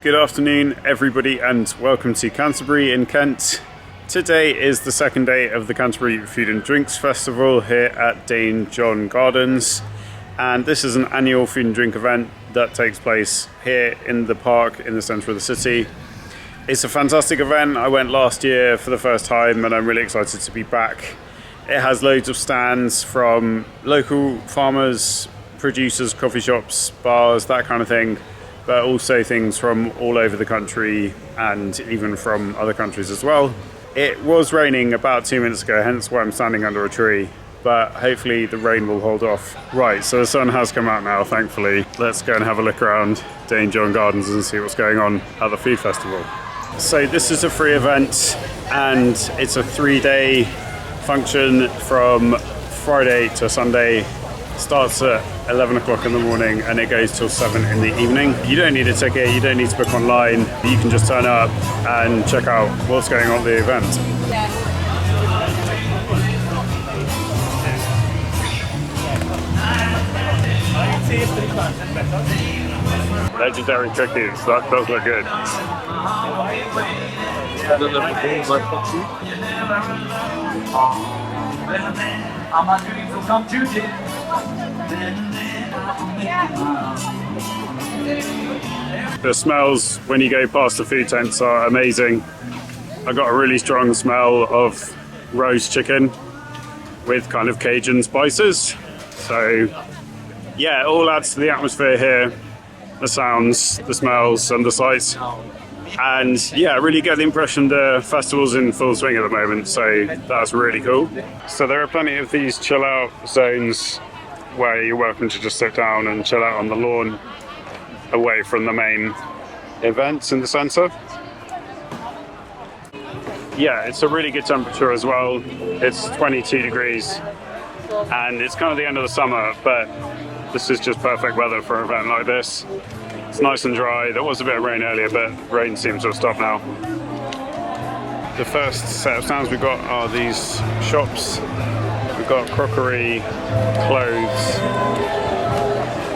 Good afternoon everybody and welcome to Canterbury in Kent. Today is the second day of the Canterbury Food and Drinks Festival here at Dane John Gardens, and this is an annual food and drink event that takes place here in the park in the centre of the city. It's a fantastic event. I went last year for the first time and I'm really excited to be back. It has loads of stands from local farmers, producers, coffee shops, bars, that kind of thing, but also things from all over the country and even from other countries as well. It was raining about 2 minutes ago, hence why I'm standing under a tree, but hopefully the rain will hold off. Right, so the sun has come out now, thankfully. Let's go and have a look around Dane John Gardens and see what's going on at the food festival. So this is a free event and it's a 3-day function from Friday to Sunday. Starts at 11 o'clock in the morning and it goes till 7 in the evening. You don't need a ticket, you don't need to book online. You can just turn up and check out what's going on at the event. Legendary cookies, that does look good. The smells when you go past the food tents are amazing. I got a really strong smell of roast chicken with kind of Cajun spices. So yeah, it all adds to the atmosphere here. The sounds, the smells and the sights. And yeah, I really get the impression the festival's in full swing at the moment, so that's really cool. So there are plenty of these chill out zones where you're welcome to just sit down and chill out on the lawn away from the main events in the centre. Yeah, it's a really good temperature as well. It's 22 degrees and it's kind of the end of the summer, but this is just perfect weather for an event like this. It's nice and dry. There was a bit of rain earlier, but rain seems to have stopped now. The first set of stands we've got are these shops. We've got crockery, clothes,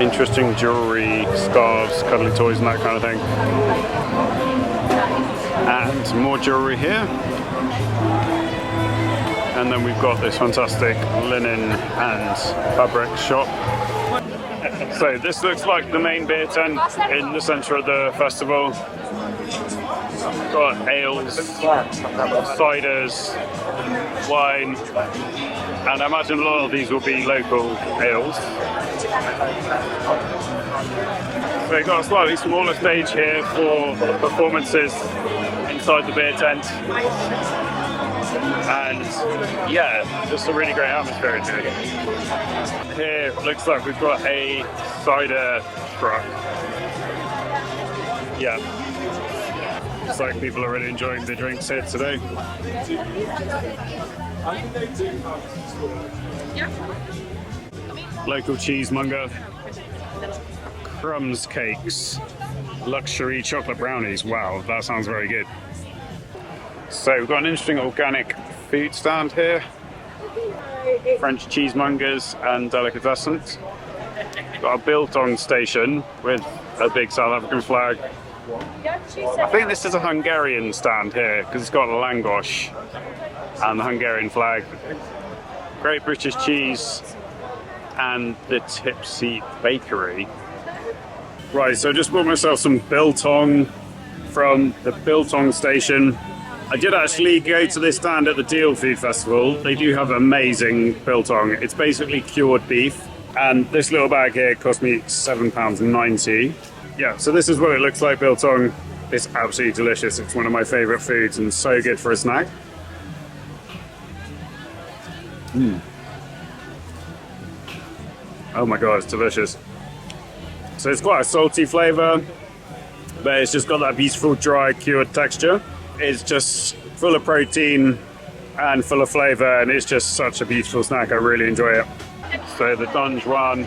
interesting jewellery, scarves, cuddly toys and that kind of thing. And more jewellery here. And then we've got this fantastic linen and fabric shop. So this looks like the main beer tent in the centre of the festival. Got ales, ciders, wine, and I imagine a lot of these will be local ales. So we've got a slightly smaller stage here for performances inside the beer tent. And yeah, just a really great atmosphere in here. Here it looks like we've got a cider truck. Yeah, looks like people are really enjoying the drinks here today. Local cheesemonger, crumbs cakes, luxury chocolate brownies. Wow, that sounds very good. So we've got an interesting organic food stand here. French cheesemongers and delicatessens. Got a biltong station with a big South African flag. I think this is a Hungarian stand here because it's got Lángos and the Hungarian flag. Great British cheese and the Tipsy Bakery. Right, so I just bought myself some biltong from the biltong station. I did actually go to this stand at the Deal Food Festival. They do have amazing biltong. It's basically cured beef. And this little bag here cost me £7.90. Yeah, so this is what it looks like, biltong. It's absolutely delicious. It's one of my favourite foods and so good for a snack. Oh my god, it's delicious. So it's quite a salty flavour, but it's just got that beautiful dry cured texture. It's just full of protein and full of flavour, and it's just such a beautiful snack. I really enjoy it. So the Dane John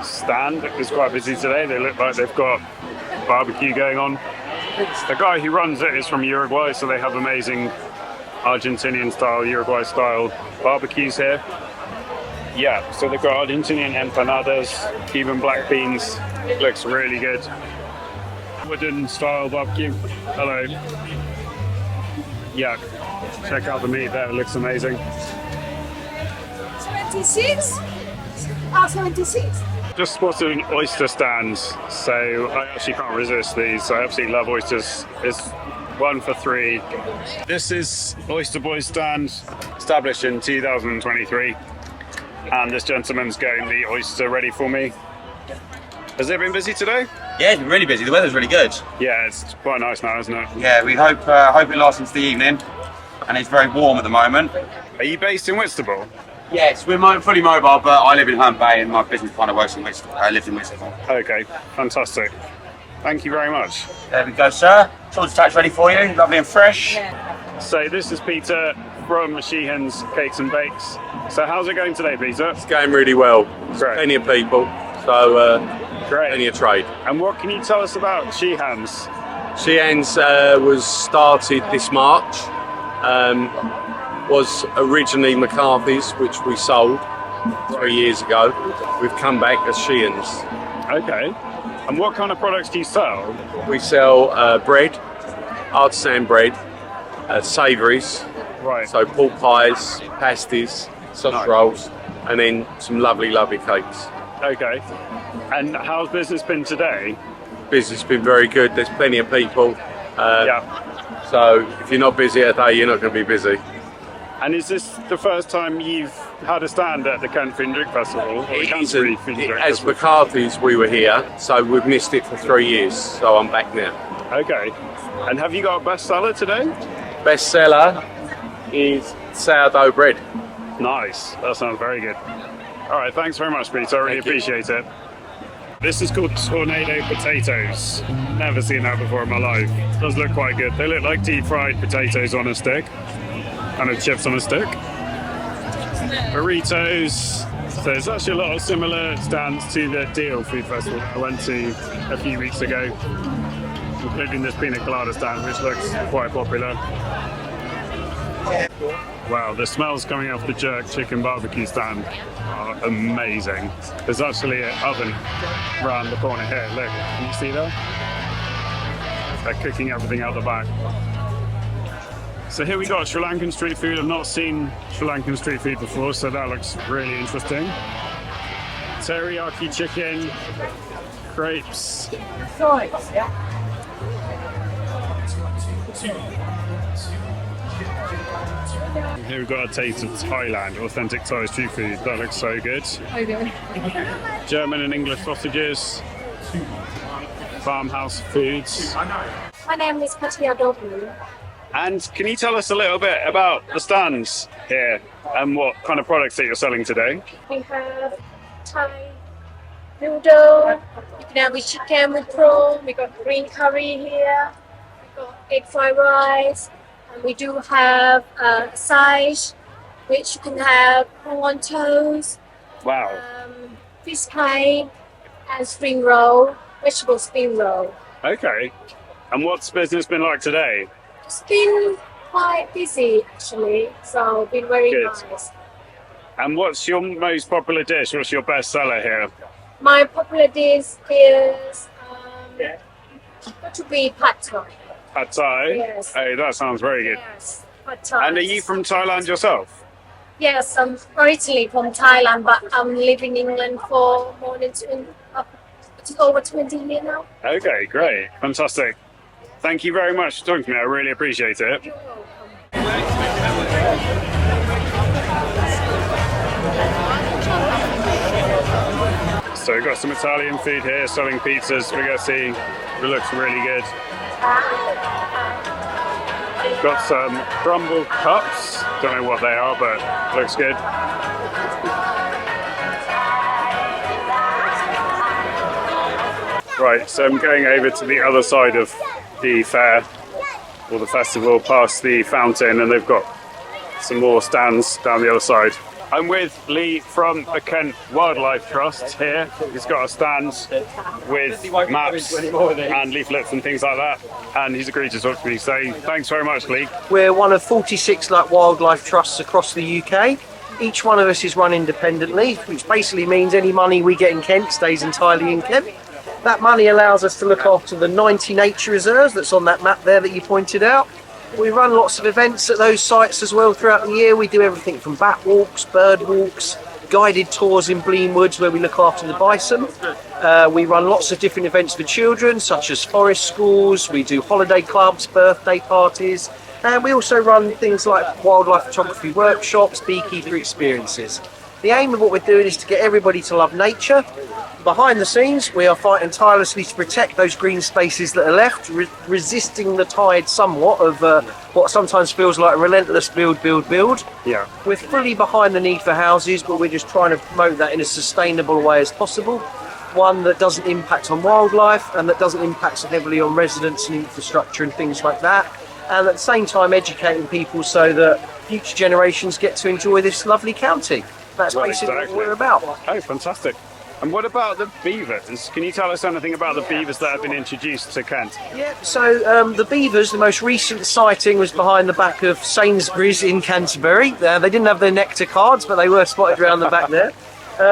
stand is quite busy today. They look like they've got barbecue going on. The guy who runs it is from Uruguay, so they have amazing Argentinian style, Uruguay style barbecues here. Yeah, so they've got Argentinian empanadas, Cuban black beans. Looks really good. Wooden style barbecue. Hello. Yeah, check out the meat there, it looks amazing. 26? Oh, 76. Just spotted an oyster stand, so I actually can't resist these. I absolutely love oysters. It's 1 for 3. This is Oyster Boy's stand, established in 2023. And this gentleman's getting the oyster ready for me. Has it been busy today? Yeah, it's been really busy. The weather's really good. Yeah, it's quite nice now, isn't it? Yeah, we hope it lasts into the evening, and it's very warm at the moment. Are you based in Whitstable? Yes, we're fully mobile, but I live in Herne Bay, and my business kind of works in Whitstable. I live in Whitstable. Okay, fantastic. Thank you very much. There we go, sir. Sausage tax ready for you, lovely and fresh. Yeah. So this is Peter from Sheehan's Cakes and Bakes. So how's it going today, Peter? It's going really well. There's Great. plenty of people, so Great. plenty of trade. And what can you tell us about Sheehan's? Sheehan's was started this March. Was originally McCarthy's, which we sold 3 years ago. We've come back as Sheehan's. Okay. And what kind of products do you sell? We sell bread, artisan bread, savouries, Right. so pork pies, pasties, sausage Nice. rolls, and then some lovely, lovely cakes. Okay. And how's business been today? Business has been very good. There's plenty of people. Yeah. So if you're not busy at a day, you're not going to be busy. And is this the first time you've had a stand at the Kent Food and Drink Festival? Or the Canterbury Food and Drink As Festival? McCarthy's, we were here, so we've missed it for 3 years. So I'm back now. Okay. And have you got a bestseller today? Bestseller is sourdough bread. Nice. That sounds very good. All right. Thanks very much, Peter. I really Thank you. appreciate it. This is called tornado potatoes. Never seen that before in my life. Does look quite good. They look like deep fried potatoes on a stick. Kind of chips on a stick. Burritos. So there's actually a lot of similar stands to the Deal Food Festival I went to a few weeks ago, including this pina colada stand, which looks quite popular. Wow, the smells coming off the jerk chicken barbecue stand are amazing. There's actually an oven around the corner here. Look, can you see that? They're cooking everything out the back. So here we got Sri Lankan street food. I've not seen Sri Lankan street food before, so that looks really interesting. Teriyaki chicken, crepes. Here we've got a taste of Thailand, authentic Thai street food. That looks so good. Okay. German and English sausages, farmhouse foods. My name is Katia Dobry. And can you tell us a little bit about the stands here and what kind of products that you're selling today? We have Thai noodle, you can have with chicken with prawn, we got green curry here, we got egg fried rice, and we do have side, which you can have prawn toast, Wow. fish pie, and spring roll, vegetable spring roll. Okay. And what's business been like today? It's been quite busy actually, so been very Good. nice. And what's your most popular dish? What's your best seller here? My popular dish is got to be pad thai. Pad Thai? Yes. Hey, that sounds very good. Yes, pad thai. And are you from Thailand yourself? Yes, I'm originally from Thailand, but I'm living in England for more than over 20 years now. Okay, great. Fantastic. Thank you very much for talking to me. I really appreciate it. You're welcome. So we've got some Italian food here, selling pizzas, spaghetti. It looks really good. Got some crumble cups. Don't know what they are, but looks good. Right, so I'm going over to the other side of the fair, or the festival, past the fountain, and they've got some more stands down the other side. I'm with Lee from the Kent Wildlife Trust here. He's got a stand with maps and leaflets and things like that, and he's agreed to talk to me, so thanks very much, Lee. We're one of 46 wildlife trusts across the UK. Each one of us is run independently, which basically means any money we get in Kent stays entirely in Kent. That money allows us to look after the 90 nature reserves that's on that map there that you pointed out. We run lots of events at those sites as well throughout the year. We do everything from bat walks, bird walks, guided tours in Blean Woods where we look after the bison. We run lots of different events for children, such as forest schools. We do holiday clubs, birthday parties, and we also run things like wildlife photography workshops, beekeeper experiences. The aim of what we're doing is to get everybody to love nature. Behind the scenes, we are fighting tirelessly to protect those green spaces that are left, resisting the tide somewhat of what sometimes feels like a relentless build. Yeah. We're fully behind the need for houses, but we're just trying to promote that in a sustainable way as possible. One that doesn't impact on wildlife and that doesn't impact so heavily on residents and infrastructure and things like that. And at the same time, educating people so that future generations get to enjoy this lovely county. That's basically what we're about. Oh, fantastic. And what about the beavers? Can you tell us anything about the beavers that have been introduced to Kent? Yeah, so the beavers, the most recent sighting was behind the back of Sainsbury's in Canterbury. They didn't have their nectar cards, but they were spotted around the back there.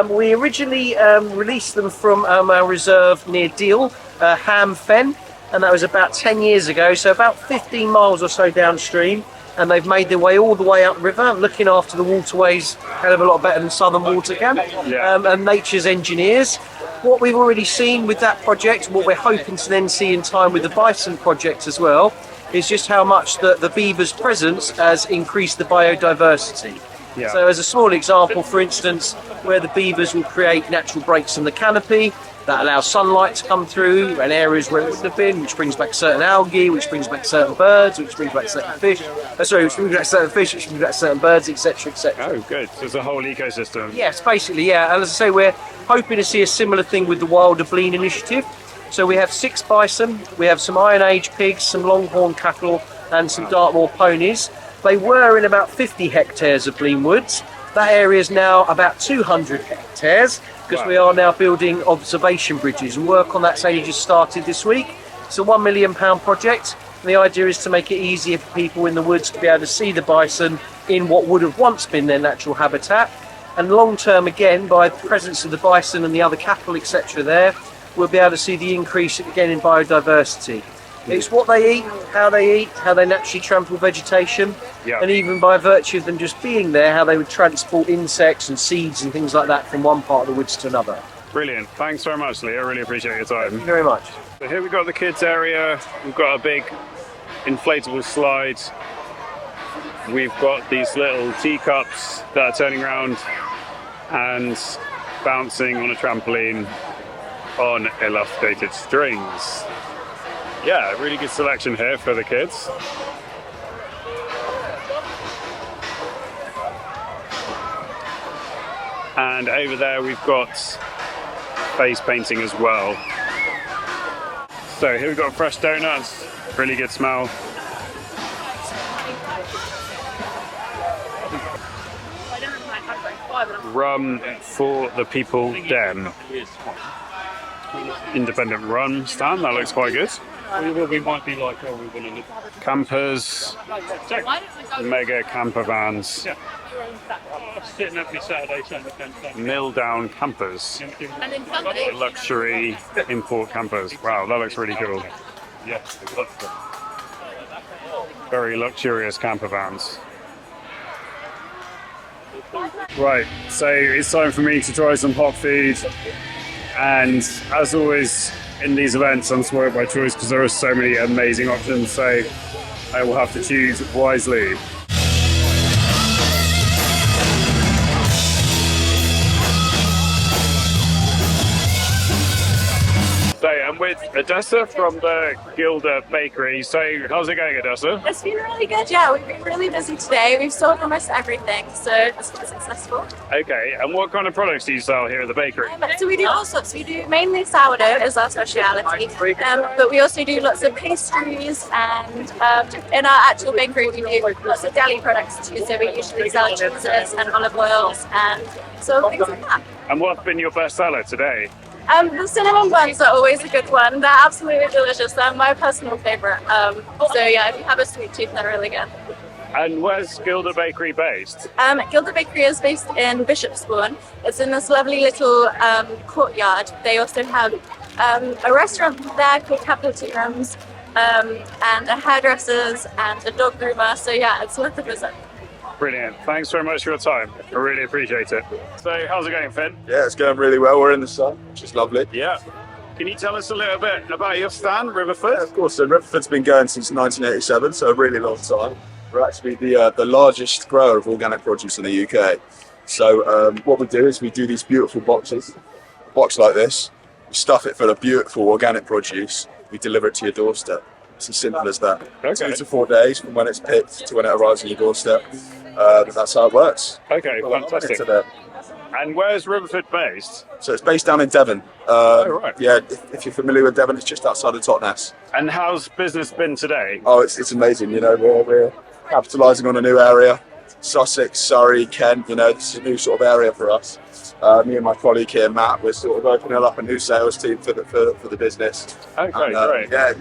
We originally released them from our reserve near Deal, Ham Fen, and that was about 10 years ago, so about 15 miles or so downstream. And they've made their way all the way upriver, looking after the waterways hell of a lot better than Southern Water can, and nature's engineers. What we've already seen with that project, what we're hoping to then see in time with the bison project as well, is just how much the beaver's presence has increased the biodiversity. Yeah. So as a small example, for instance, where the beavers will create natural breaks in the canopy, that allows sunlight to come through and areas where it wouldn't have been, which brings back certain algae, which brings back certain birds, which brings back certain fish. Which brings back certain fish, which brings back certain birds, etc., etc. Oh, good. So it's a whole ecosystem. Yes, basically, yeah. And as I say, we're hoping to see a similar thing with the Wilder Blean initiative. So we have 6 bison, we have some Iron Age pigs, some Longhorn cattle, and some Dartmoor ponies. They were in about 50 hectares of Blean Woods. That area is now about 200 hectares. Because we are now building observation bridges, and work on that's only just started this week. It's a £1 million project, and the idea is to make it easier for people in the woods to be able to see the bison in what would have once been their natural habitat. And long term, again, by the presence of the bison and the other cattle, etc. there, we'll be able to see the increase again in biodiversity. It's what they eat, how they naturally trample vegetation, and even by virtue of them just being there, how they would transport insects and seeds and things like that from one part of the woods to another. Brilliant. Thanks very much, Lee. I really appreciate your time. Thank you very much. So here we've got the kids area. We've got a big inflatable slide. We've got these little teacups that are turning around and bouncing on a trampoline on elongated strings. Yeah, really good selection here for the kids. And over there we've got face painting as well. So here we've got fresh donuts, really good smell. Rum for the People Den. Independent rum stand, that looks quite good. We might be like, oh, we're going to look. Campers, mega camper vans, Sitting every Saturday, mill down campers, luxury import campers. Wow, that looks really cool. Yeah, Very luxurious camper vans. Right, so it's time for me to try some hot food, and as always in these events I'm spoiled by choice because there are so many amazing options, so I will have to choose wisely. So I'm with Odessa from the Gilda Bakery. So how's it going, Odessa? It's been really good, yeah. We've been really busy today. We've sold almost everything, so it's been successful. Okay, and what kind of products do you sell here at the bakery? So we do all sorts. We do mainly sourdough is our speciality, but we also do lots of pastries, and in our actual bakery we do lots of deli products too. So we usually sell cheeses and olive oils and so things like that. And what's been your best seller today? The cinnamon buns are always a good one. They're absolutely delicious. They're my personal favourite. So yeah, if you have a sweet tooth, they're really good. And where's Gilda Bakery based? Gilda Bakery is based in Bishopsbourne. It's in this lovely little courtyard. They also have a restaurant there called Capitals, and a hairdresser's and a dog groomer. So yeah, it's worth a visit. Brilliant. Thanks very much for your time. I really appreciate it. So, how's it going, Finn? Yeah, it's going really well. We're in the sun, which is lovely. Yeah. Can you tell us a little bit about your stand, Riverford? Yeah, of course. So Riverford's been going since 1987, so a really long time. We're actually the largest grower of organic produce in the UK. So what we do is we do these beautiful boxes, a box like this. We stuff it full of beautiful organic produce. We deliver it to your doorstep. It's as simple as that. Okay. 2 to 4 days from when it's picked to when it arrives on your doorstep. That's how it works. Okay, fantastic. And where's Riverford based? So it's based down in Devon. Right. Yeah, if you're familiar with Devon, it's just outside of Totnes. And how's business been today? Oh, it's amazing. You know, we're capitalising on a new area. Sussex, Surrey, Kent, you know, this is a new sort of area for us. Me and my colleague here, Matt, we're sort of opening up a new sales team for the business. Okay, and, great. Yeah,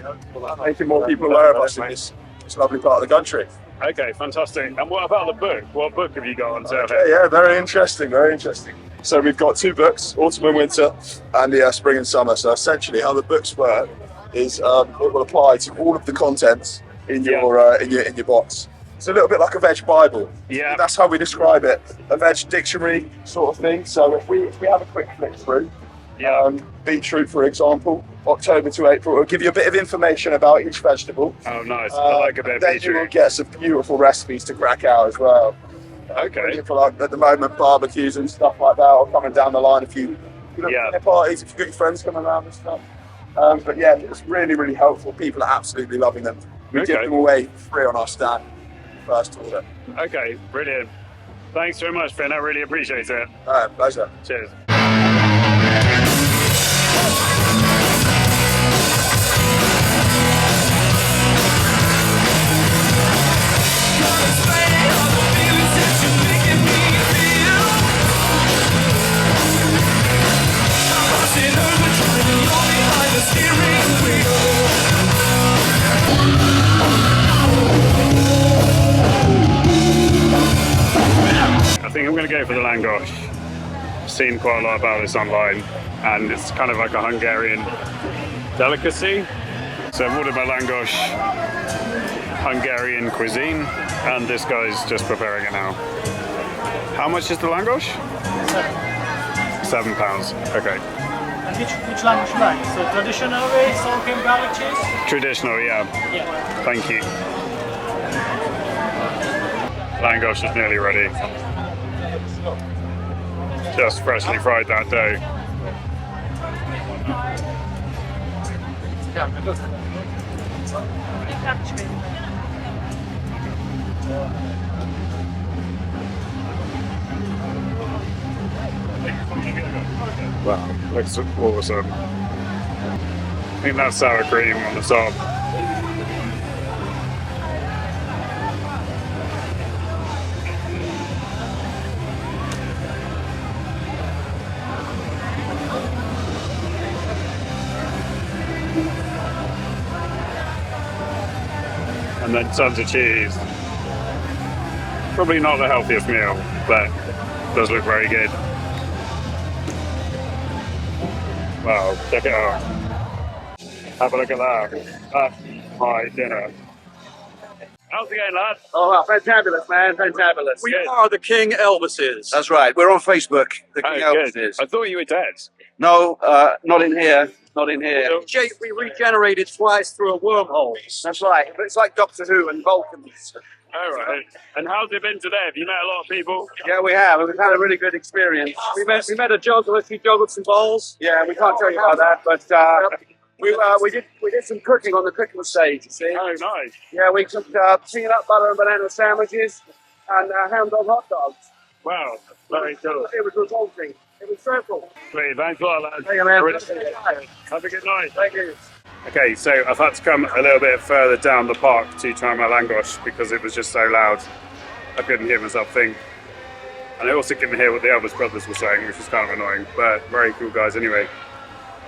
making more people aware of us in this lovely part of the country. Okay, fantastic. And what about the book? What book have you got on sale Okay, here? yeah, very interesting, very interesting. So we've got 2 books, Autumn and Winter, and the Spring and Summer. So essentially how the books work is it will apply to all of the contents in your box. It's a little bit like a veg Bible. Yeah. That's how we describe it, a veg dictionary sort of thing. So if we have a quick flick through, beetroot, for example, October to April, it'll give you a bit of information about each vegetable. Oh, nice. I like a bit of Then you will beetroot. get some beautiful recipes to crack out as well. Okay. For like at the moment, barbecues and stuff like that, or coming down the line if you dinner parties, if you've got your friends coming around and stuff. But yeah, it's really, really helpful. People are absolutely loving them. We give them away free on our stand, first order. Okay, brilliant. Thanks very much, Finn. I really appreciate it. Pleasure. Cheers. I think I'm going to go for the Lángos. I've seen quite a lot about this online, and it's kind of like a Hungarian delicacy. So I've ordered my Lángos Hungarian cuisine, and this guy's just preparing it now. How much is the Lángos? £7. Okay. And which language you like? So traditional way, sour cream garlic cheese? Traditional, yeah. Yeah. Thank you. Lángos is nearly ready. Just freshly fried that day. Wow, looks awesome. I think that's sour cream on the top. And then tons of cheese. Probably not the healthiest meal, but does look very good. Wow, check it out. Have a look at that. That's my dinner. How's it going, lad? Oh, fantabulous, man, fantabulous. We are the King Elvises. That's right. We're on Facebook. The King Oh, good. Elvises. I thought you were dead. No, not in here. Not in here. We regenerated twice through a wormhole. That's right. But it's like Doctor Who and Vulcans. All right. And how's it been today? Have you met a lot of people? Yeah, we have. We've had a really good experience. We met a juggler, she juggled some balls. Yeah, we can't tell you about that, but we did some cooking on the cooking stage. You see? Oh, nice. Yeah, we cooked peanut butter and banana sandwiches and hound dog hot dogs. Wow, very cool. It was revolting. It was dreadful. Sweet, thanks a lot, lads. Thank you, man. Have a good night. Thank you. Okay, so I've had to come a little bit further down the park to try my Lángos because it was just so loud. I couldn't hear myself think. And I also couldn't hear what the Elvis brothers were saying, which was kind of annoying, but very cool guys anyway.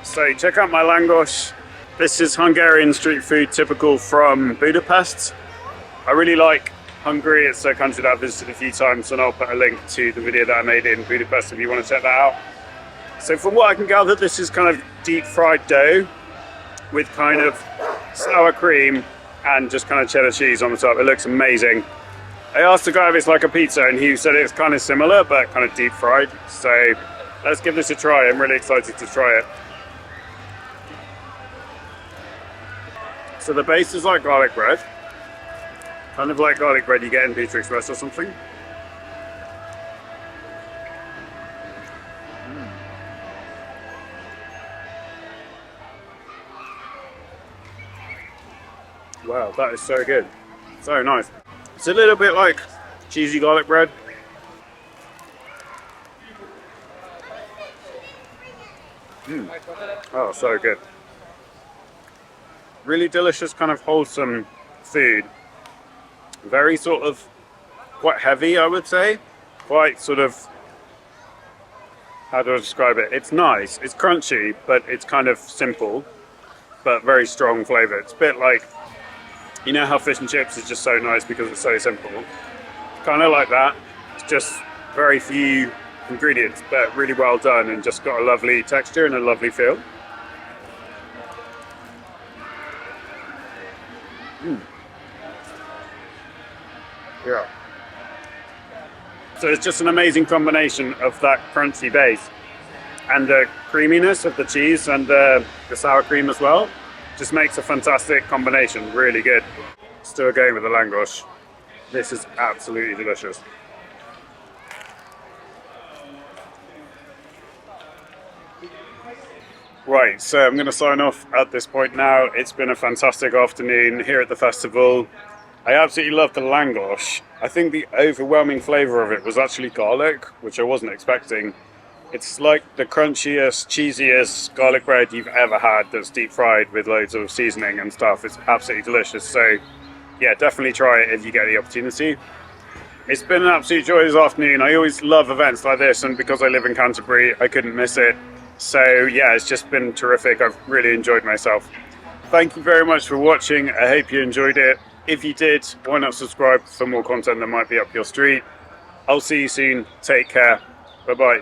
So check out my Lángos. This is Hungarian street food, typical from Budapest. I really like Hungary. It's a country that I've visited a few times, and I'll put a link to the video that I made in Budapest if you want to check that out. So from what I can gather, this is kind of deep fried dough with kind of sour cream and just kind of cheddar cheese on the top. It looks amazing. I asked the guy if it's like a pizza and he said it's kind of similar but kind of deep fried. So let's give this a try. I'm really excited to try it. So the base is like garlic bread. Kind of like garlic bread you get in Pizza Express or something. Wow, that is so good. So nice. It's a little bit like cheesy garlic bread. Oh, so good. Really delicious, kind of wholesome food. Very sort of quite heavy, I would say. Quite sort of, how do I describe it? It's nice, it's crunchy, but it's kind of simple, but very strong flavour. It's a bit like, you know how fish and chips is just so nice because it's so simple? Kind of like that. It's just very few ingredients, but really well done and just got a lovely texture and a lovely feel. Yeah. So it's just an amazing combination of that crunchy base and the creaminess of the cheese and the sour cream as well. Just makes a fantastic combination, really good. Still going with the Lángos. This is absolutely delicious. Right, so I'm going to sign off at this point now. It's been a fantastic afternoon here at the festival. I absolutely love the Lángos. I think the overwhelming flavour of it was actually garlic, which I wasn't expecting. It's like the crunchiest, cheesiest garlic bread you've ever had that's deep fried with loads of seasoning and stuff. It's absolutely delicious. So yeah, definitely try it if you get the opportunity. It's been an absolute joy this afternoon. I always love events like this, and because I live in Canterbury, I couldn't miss it. So yeah, it's just been terrific. I've really enjoyed myself. Thank you very much for watching. I hope you enjoyed it. If you did, why not subscribe for more content that might be up your street. I'll see you soon. Take care. Bye-bye.